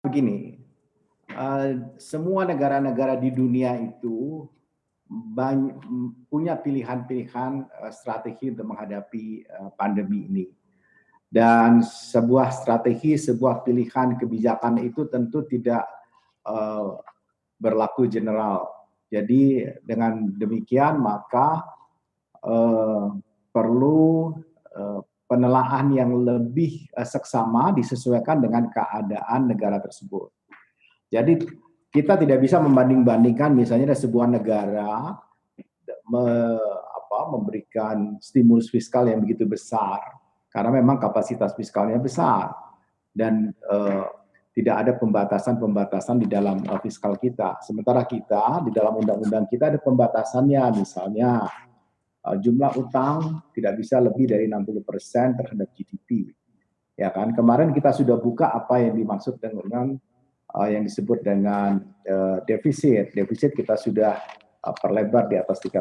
Begini, semua negara-negara di dunia itu punya pilihan-pilihan strategi untuk menghadapi pandemi ini. Dan sebuah strategi, sebuah pilihan kebijakan itu tentu tidak eh, berlaku general. Jadi dengan demikian maka eh, perlu penelaahan yang lebih seksama disesuaikan dengan keadaan negara tersebut. Jadi kita tidak bisa membanding-bandingkan misalnya ada sebuah negara memberikan stimulus fiskal yang begitu besar karena memang kapasitas fiskalnya besar dan tidak ada pembatasan-pembatasan di dalam fiskal kita. Sementara kita di dalam undang-undang kita ada pembatasannya, misalnya jumlah utang tidak bisa lebih dari 60% terhadap GDP. Ya kan, kemarin kita sudah buka apa yang dimaksud dengan yang disebut dengan defisit. Defisit kita sudah perlebar di atas 3%.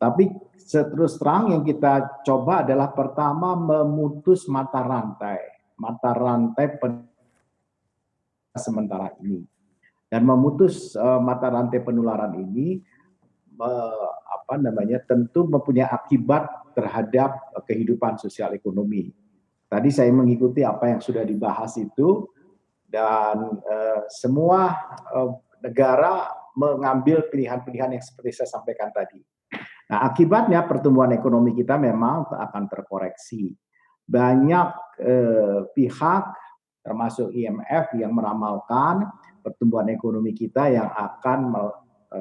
Tapi terus terang yang kita coba adalah pertama memutus mata rantai sementara ini. Dan memutus mata rantai penularan ini tentu mempunyai akibat terhadap kehidupan sosial ekonomi. Tadi saya mengikuti apa yang sudah dibahas itu dan semua negara mengambil pilihan-pilihan yang seperti saya sampaikan tadi. Nah, akibatnya pertumbuhan ekonomi kita memang akan terkoreksi. Banyak pihak termasuk IMF yang meramalkan pertumbuhan ekonomi kita yang akan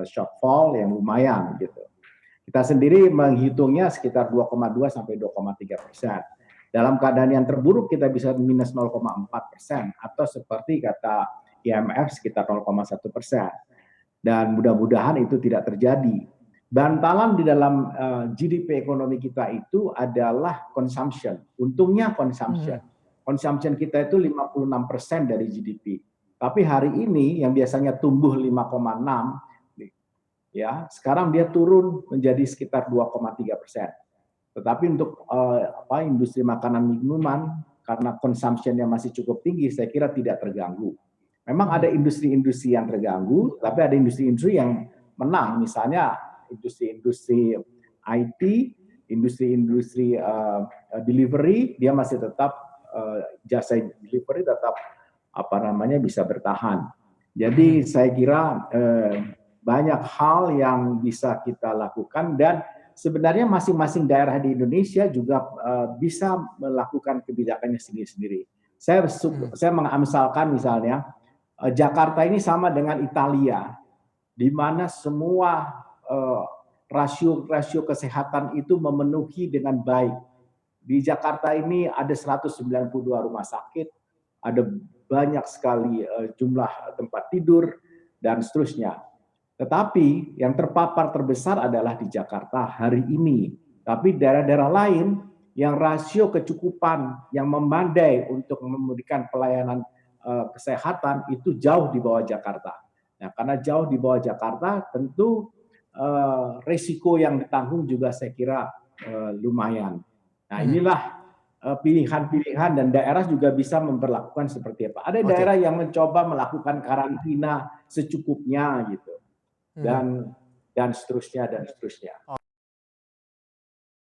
shortfall yang lumayan gitu. Kita sendiri menghitungnya sekitar 2,2 sampai 2,3%. Dalam keadaan yang terburuk kita bisa minus 0,4% atau seperti kata IMF sekitar 0,1%. Dan mudah-mudahan itu tidak terjadi. Bantalan di dalam GDP ekonomi kita itu adalah consumption. Untungnya consumption. Consumption kita itu 56% dari GDP. Tapi hari ini yang biasanya tumbuh 5,6, ya sekarang dia turun menjadi sekitar 2,3%. Tetapi untuk industri makanan minuman karena consumption-nya masih cukup tinggi, saya kira tidak terganggu. Memang ada industri-industri yang terganggu, tapi ada industri-industri yang menang. Misalnya industri-industri IT, industri-industri delivery, dia masih tetap jasa delivery tetap bisa bertahan. Jadi saya kira banyak hal yang bisa kita lakukan dan sebenarnya masing-masing daerah di Indonesia juga bisa melakukan kebijakannya sendiri-sendiri. Saya mengamsalkan misalnya Jakarta ini sama dengan Italia, di mana semua rasio kesehatan itu memenuhi dengan baik. Di Jakarta ini ada 192 rumah sakit, ada banyak sekali jumlah tempat tidur, dan seterusnya. Tetapi yang terpapar terbesar adalah di Jakarta hari ini. Tapi daerah-daerah lain yang rasio kecukupan yang memadai untuk memberikan pelayanan kesehatan itu jauh di bawah Jakarta. Nah, karena jauh di bawah Jakarta, tentu resiko yang ditanggung juga saya kira lumayan. Nah, inilah pilihan-pilihan dan daerah juga bisa memperlakukan seperti apa. Ada daerah yang mencoba melakukan karantina secukupnya gitu. Dan seterusnya.